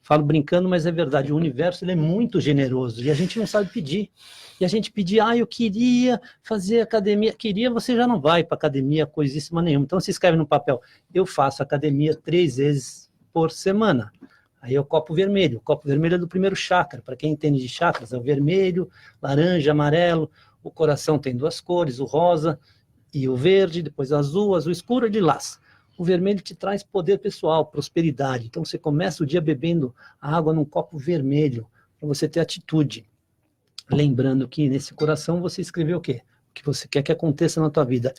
Falo brincando, mas é verdade, o universo ele é muito generoso e a gente não sabe pedir. E a gente pedir, eu queria fazer academia. Queria, você já não vai para academia, coisíssima nenhuma. Então, você escreve no papel, eu faço academia 3 vezes por semana. Aí é o copo vermelho. O copo vermelho é do primeiro chakra. Para quem entende de chakras, é o vermelho, laranja, amarelo. O coração tem 2 cores, o rosa e o verde, depois o azul escuro e lilás. O vermelho te traz poder pessoal, prosperidade. Então, você começa o dia bebendo a água num copo vermelho, para você ter atitude. Lembrando que nesse coração você escreveu o quê? O que você quer que aconteça na tua vida.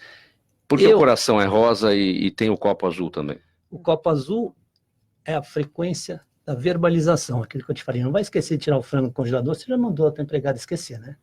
Por que o coração é rosa e tem o copo azul também? O copo azul é a frequência da verbalização, aquilo que eu te falei. Não vai esquecer de tirar o frango do congelador, você já mandou a tua empregada esquecer, né?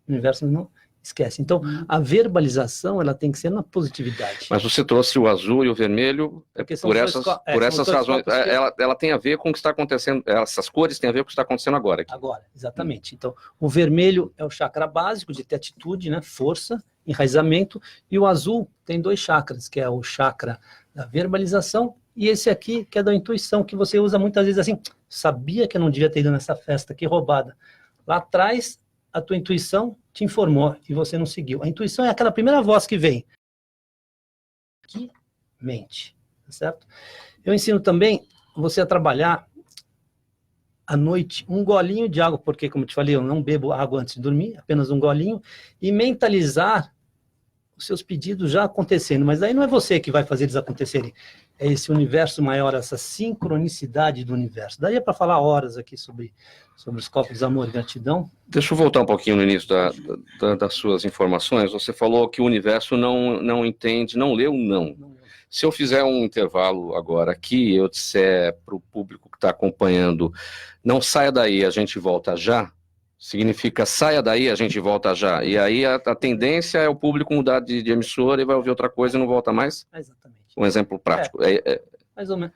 O universo não esquece. Então, a verbalização, ela tem que ser na positividade. Mas você trouxe o azul e o vermelho por essas razões. Ela tem a ver com o que está acontecendo, essas cores têm a ver com o que está acontecendo agora. Aqui. Agora, exatamente. Então, o vermelho é o chakra básico de ter atitude, né? Força, enraizamento, e o azul tem 2 chakras, que é o chakra da verbalização e esse aqui, que é da intuição, que você usa muitas vezes assim, sabia que eu não devia ter ido nessa festa, que roubada. Lá atrás, a tua intuição te informou e você não seguiu. A intuição é aquela primeira voz que vem. Que mente, tá certo? Eu ensino também você a trabalhar à noite um golinho de água, porque, como eu te falei, eu não bebo água antes de dormir, apenas um golinho, e mentalizar os seus pedidos já acontecendo. Mas aí não é você que vai fazer eles acontecerem. É esse universo maior, essa sincronicidade do universo. Daí é para falar horas aqui sobre os copos de amor e gratidão. Deixa eu voltar um pouquinho no início das suas informações. Você falou que o universo não entende, não leu, não. Se eu fizer um intervalo agora aqui, eu disser para o público que está acompanhando, não saia daí, a gente volta já, significa saia daí, a gente volta já. E aí a tendência é o público mudar de emissora e vai ouvir outra coisa e não volta mais? Exatamente. Um exemplo prático. Mais ou menos.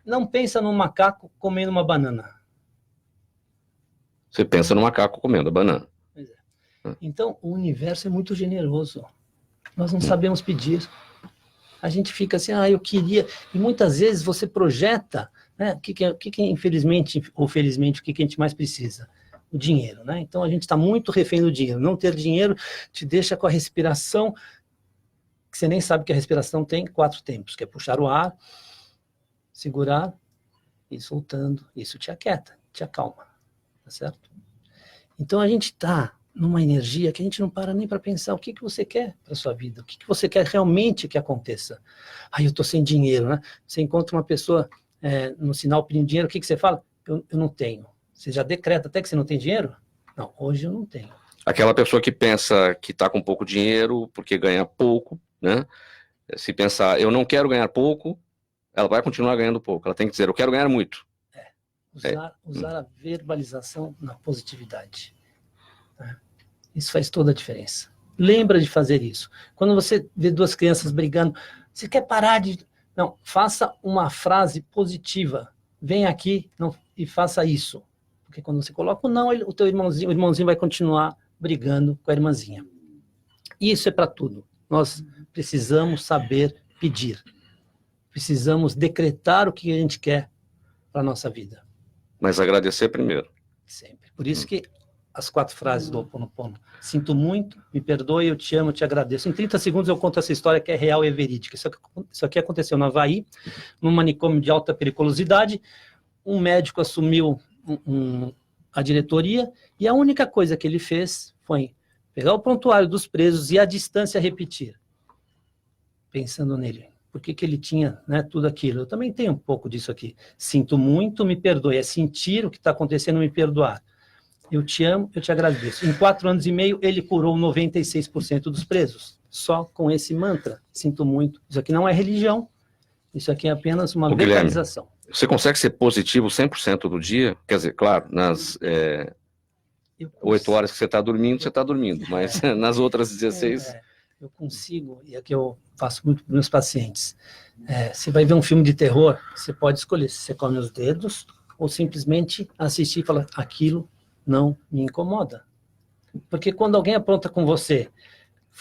Não pensa num macaco comendo uma banana. Você pensa no macaco comendo a banana. Pois é. Então, o universo é muito generoso. Nós não sabemos pedir. A gente fica assim, eu queria... E muitas vezes você projeta, né? O que infelizmente ou felizmente, o que a gente mais precisa? O dinheiro, né? Então, a gente está muito refém do dinheiro. Não ter dinheiro te deixa com a respiração, que você nem sabe que a respiração tem 4 tempos, que é puxar o ar, segurar e soltando. Isso te aquieta, te acalma. Tá certo? Então a gente está numa energia que a gente não para nem para pensar o que você quer para sua vida, o que você quer realmente que aconteça. Eu estou sem dinheiro, né? Você encontra uma pessoa no sinal pedindo dinheiro, o que você fala? Eu não tenho. Você já decreta até que você não tem dinheiro? Não, hoje eu não tenho. Aquela pessoa que pensa que está com pouco dinheiro porque ganha pouco, né? Se pensar, eu não quero ganhar pouco, ela vai continuar ganhando pouco. Ela tem que dizer, eu quero ganhar muito. Usar a verbalização na positividade. Tá? Isso faz toda a diferença. Lembra de fazer isso. Quando você vê duas crianças brigando, você quer parar de... Não, faça uma frase positiva. Vem aqui e faça isso. Porque quando você coloca o não, o teu irmãozinho vai continuar brigando com a irmãzinha. Isso é para tudo. Nós precisamos saber pedir. Precisamos decretar o que a gente quer para a nossa vida. Mas agradecer primeiro. Sempre. Por isso que as 4 frases do Ho Oponopono. Sinto muito, me perdoe, eu te amo, eu te agradeço. Em 30 segundos eu conto essa história que é real e verídica. Isso aqui aconteceu no Havaí, num manicômio de alta periculosidade. Um médico assumiu a diretoria e a única coisa que ele fez foi pegar o prontuário dos presos e a distância repetir. Pensando nele. Por que ele tinha, né, tudo aquilo? Eu também tenho um pouco disso aqui. Sinto muito, me perdoe. É sentir o que está acontecendo, me perdoar. Eu te amo, eu te agradeço. Em 4 anos e meio, ele curou 96% dos presos. Só com esse mantra. Sinto muito. Isso aqui não é religião. Isso aqui é apenas uma verbalização. Você consegue ser positivo 100% do dia? Quer dizer, claro, nas 8 horas que você está dormindo, mas nas outras 16... Eu consigo, e é que eu faço muito para meus pacientes. Você vai ver um filme de terror, você pode escolher se você come os dedos ou simplesmente assistir e falar, aquilo não me incomoda. Porque quando alguém apronta com você...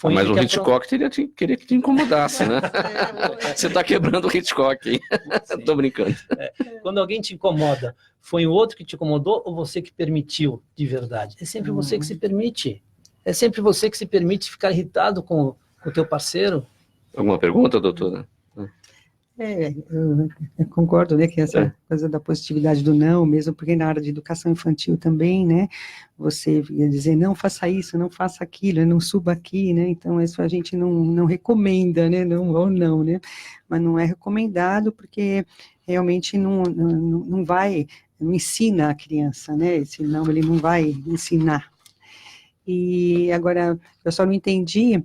Mas o Hitchcock queria que te incomodasse, né? Você está quebrando o Hitchcock, hein? Estou brincando. Quando alguém te incomoda, foi o outro que te incomodou ou você que permitiu de verdade? É sempre você que se permite. É sempre você que se permite ficar irritado com o teu parceiro. Alguma pergunta, doutora? Eu concordo, né, que essa coisa da positividade do não, mesmo porque na área de educação infantil também, né, você ia dizer, não faça isso, não faça aquilo, não suba aqui, né, então isso a gente não recomenda, né, não, né, mas não é recomendado porque realmente não ensina a criança, né, senão ele não vai ensinar. E agora, eu só não entendi,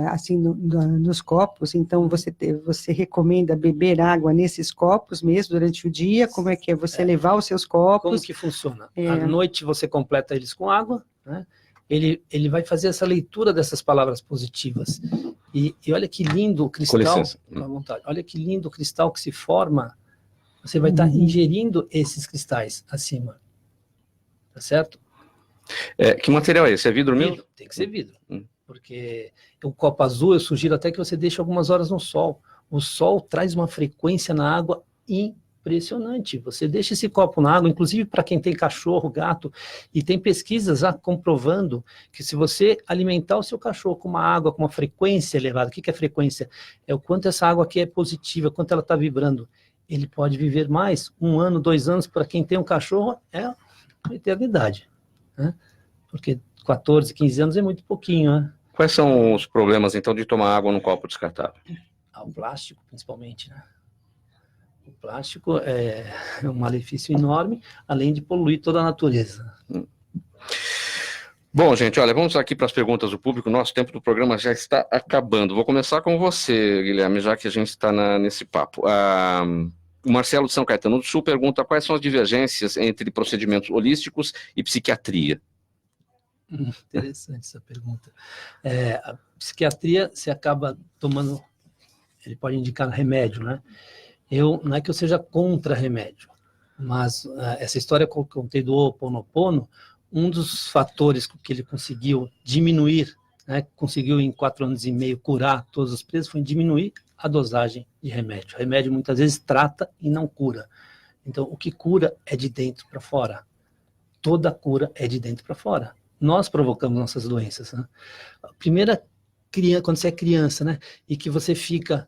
assim, nos copos, então você recomenda beber água nesses copos mesmo durante o dia? Como é que é você levar os seus copos? Como que funciona? À noite você completa eles com água, né? Ele vai fazer essa leitura dessas palavras positivas. E olha que lindo o cristal, à vontade. Olha que lindo o cristal que se forma. Você vai estar ingerindo esses cristais acima. Tá certo? Que material é esse? É vidro mesmo? Tem que ser vidro. Porque o copo azul, eu sugiro até que você deixe algumas horas no sol. O sol traz uma frequência na água impressionante. Você deixa esse copo na água, inclusive para quem tem cachorro, gato, e tem pesquisas já comprovando que se você alimentar o seu cachorro com uma água com uma frequência elevada, o que é frequência? É o quanto essa água aqui é positiva, quanto ela está vibrando. Ele pode viver mais, 1 ano, 2 anos, para quem tem um cachorro, é uma eternidade. Né? Porque 14, 15 anos é muito pouquinho, né? Quais são os problemas, então, de tomar água num copo descartável? O plástico, principalmente, né? O plástico é um malefício enorme, além de poluir toda a natureza. Bom, gente, olha, vamos aqui para as perguntas do público. Nosso tempo do programa já está acabando. Vou começar com você, Guilherme, já que a gente está nesse papo. O Marcelo de São Caetano do Sul pergunta quais são as divergências entre procedimentos holísticos e psiquiatria. Interessante essa pergunta. A psiquiatria, você acaba tomando, ele pode indicar remédio, né? Não é que eu seja contra remédio, mas essa história que eu contei do Ho Oponopono, um dos fatores que ele conseguiu diminuir, né, conseguiu em 4 anos e meio curar todos os presos, foi diminuir a dosagem de remédio. O remédio muitas vezes trata e não cura. Então, o que cura é de dentro para fora. Toda cura é de dentro para fora. Nós provocamos nossas doenças. Né? A primeira criança, quando você é criança, né, e que você fica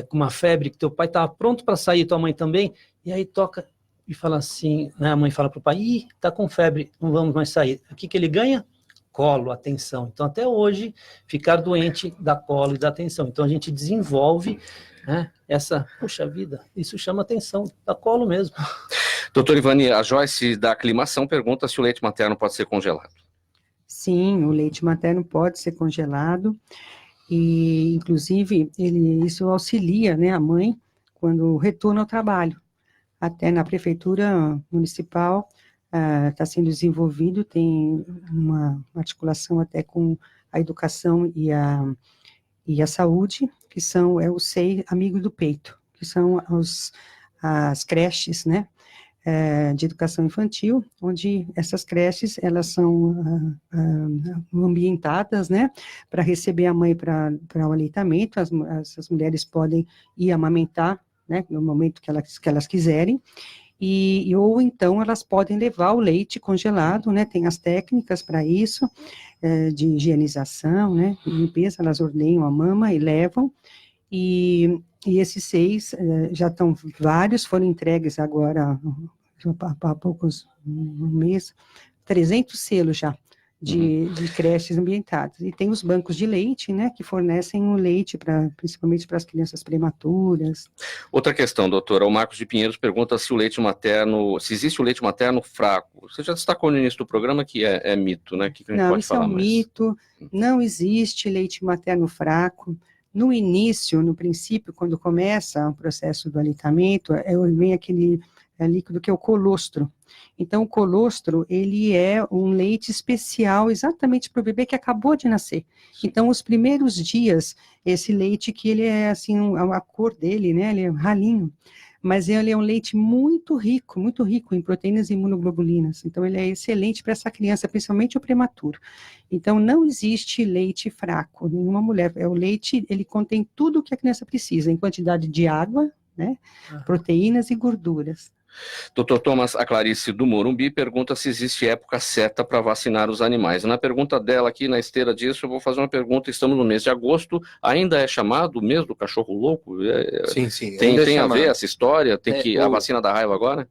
com uma febre, que teu pai estava pronto para sair, tua mãe também, e aí toca e fala assim, né, a mãe fala para o pai, tá com febre, não vamos mais sair. O que ele ganha? Colo, atenção. Então, até hoje, ficar doente dá colo e dá atenção. Então, a gente desenvolve, né, puxa vida, isso chama atenção, dá colo mesmo. Doutor Ivani, a Joyce da Aclimação pergunta se o leite materno pode ser congelado. Sim, o leite materno pode ser congelado e, inclusive, isso auxilia, né, a mãe quando retorna ao trabalho. até na prefeitura municipal está sendo desenvolvido, tem uma articulação até com a educação e a saúde, que são o SEI Amigo do Peito, que são as creches, né, de educação infantil, onde essas creches, elas são ambientadas, né, para receber a mãe para o aleitamento, as mulheres podem ir amamentar, né, no momento que elas quiserem, ou então elas podem levar o leite congelado, né, tem as técnicas para isso, de higienização, né, limpeza, elas ordenham a mama e levam, e esses 6, já estão, vários foram entregues agora, há poucos, um mês, 300 selos já, de creches ambientadas. E tem os bancos de leite, né, que fornecem o leite, principalmente para as crianças prematuras. Outra questão, doutora, o Marcos de Pinheiros pergunta se existe o leite materno fraco. Você já destacou no início do programa que é mito, né? Que a gente pode falar mais? Não, isso é um mito, não existe leite materno fraco. No início, no princípio, quando começa o processo do aleitamento, vem aquele líquido que é o colostro. Então, o colostro, ele é um leite especial exatamente para o bebê que acabou de nascer. Então, os primeiros dias, esse leite que ele é assim, a cor dele, né, ele é ralinho, mas ele é um leite muito rico em proteínas e imunoglobulinas. Então, ele é excelente para essa criança, principalmente o prematuro. Então, não existe leite fraco, nenhuma mulher. O leite, ele contém tudo o que a criança precisa, em quantidade de água, né, proteínas e gorduras. Doutor Thomas, a Clarice do Morumbi pergunta se existe época certa para vacinar os animais. Na pergunta dela aqui, na esteira disso, eu vou fazer uma pergunta. Estamos no mês de agosto, ainda é chamado o mês do cachorro louco? Sim. Tem a ver essa história? A vacina da raiva agora?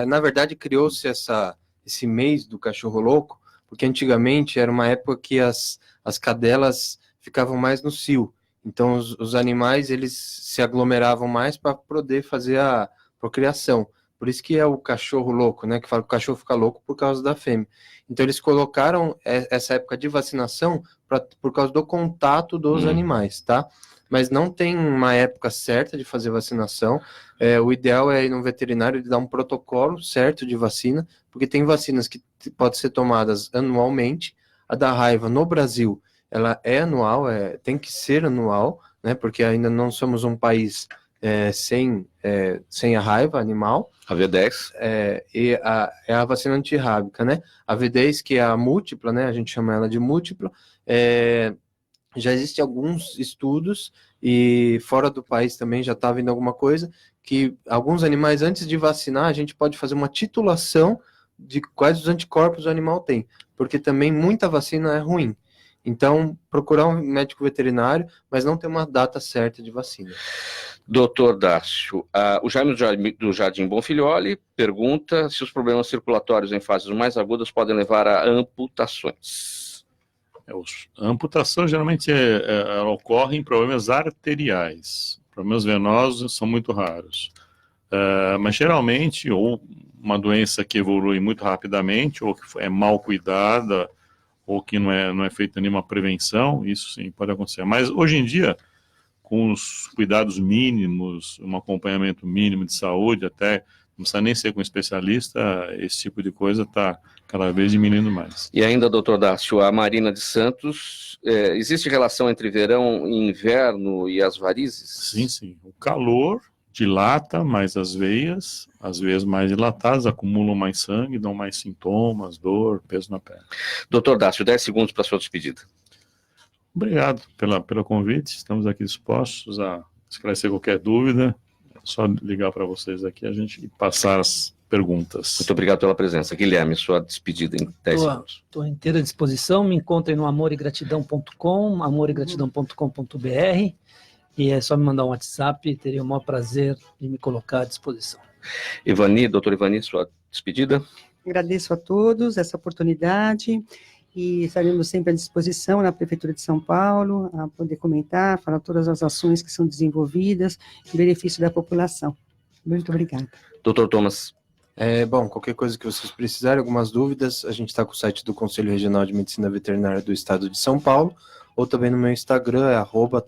Na verdade, criou-se esse mês do cachorro louco, porque antigamente era uma época que as cadelas ficavam mais no cio. Então, os animais, eles se aglomeravam mais para poder fazer a procriação. Por isso que é o cachorro louco, né? Que fala que o cachorro fica louco por causa da fêmea. Então, eles colocaram essa época de vacinação por causa do contato dos animais, tá? Mas não tem uma época certa de fazer vacinação. O ideal é ir no veterinário e dar um protocolo certo de vacina, porque tem vacinas que podem ser tomadas anualmente. A da raiva, no Brasil, ela é anual, tem que ser anual, né? Porque ainda não somos um país sem a raiva animal. A V10. E a vacina antirrábica, né? A V10, que é a múltipla, né? A gente chama ela de múltipla. Já existem alguns estudos, e fora do país também já está vindo alguma coisa, que alguns animais, antes de vacinar, a gente pode fazer uma titulação de quais os anticorpos o animal tem, porque também muita vacina é ruim. Então, procurar um médico veterinário, mas não ter uma data certa de vacina. Doutor Dácio, o Jaime do Jardim Bonfilholi pergunta se os problemas circulatórios em fases mais agudas podem levar a amputações. A amputação geralmente ela ocorre em problemas arteriais. Problemas venosos são muito raros. Mas geralmente, ou uma doença que evolui muito rapidamente, ou que é mal cuidada, ou que não é feita nenhuma prevenção, isso sim pode acontecer. Mas hoje em dia, com os cuidados mínimos, um acompanhamento mínimo de saúde, até não precisa nem ser com um especialista, esse tipo de coisa está cada vez diminuindo mais. E ainda, doutor Dácio, a Marina de Santos, existe relação entre verão e inverno e as varizes? Sim. O calor dilata mais as veias mais dilatadas, acumulam mais sangue, dão mais sintomas, dor, peso na perna. Doutor Dácio, 10 segundos para a sua despedida. Obrigado pelo convite, estamos aqui dispostos a esclarecer qualquer dúvida, é só ligar para vocês aqui a gente passar as perguntas. Muito obrigado pela presença. Guilherme, sua despedida em 10 segundos. Estou à inteira disposição, me encontrem no amoregratidão.com, amoregratidão.com.br, e é só me mandar um WhatsApp, teria o maior prazer de me colocar à disposição. Doutor Ivani, sua despedida. Agradeço a todos essa oportunidade e estaremos sempre à disposição na Prefeitura de São Paulo, a poder comentar, falar todas as ações que são desenvolvidas em benefício da população. Muito obrigada. Doutor Thomas. Bom, qualquer coisa que vocês precisarem, algumas dúvidas, a gente está com o site do Conselho Regional de Medicina Veterinária do Estado de São Paulo, ou também no meu Instagram,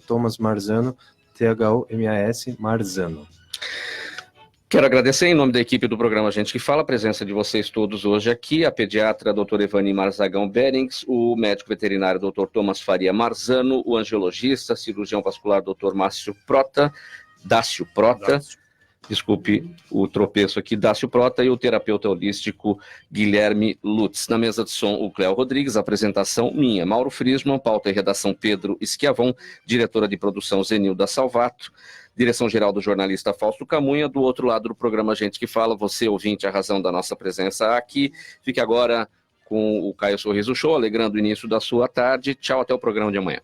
@thomasmarzano, THOMAS Marzano. Quero agradecer em nome da equipe do programa Gente que Fala, a presença de vocês todos hoje aqui, a pediatra a doutora Evani Marzagão Berings, o médico veterinário doutor Thomas Faria Marzano, o angiologista, cirurgião vascular doutor Dácio Prota, desculpe o tropeço aqui, Dácio Prota, e o terapeuta holístico Guilherme Lutz. Na mesa de som, o Cléo Rodrigues, apresentação minha, Mauro Friesman, pauta e redação Pedro Esquiavon, diretora de produção Zenilda Salvato, direção-geral do jornalista Fausto Camunha. Do outro lado do programa Gente que Fala, você, ouvinte, a razão da nossa presença aqui. Fique agora com o Caio Sorriso Show, alegrando o início da sua tarde. Tchau, até o programa de amanhã.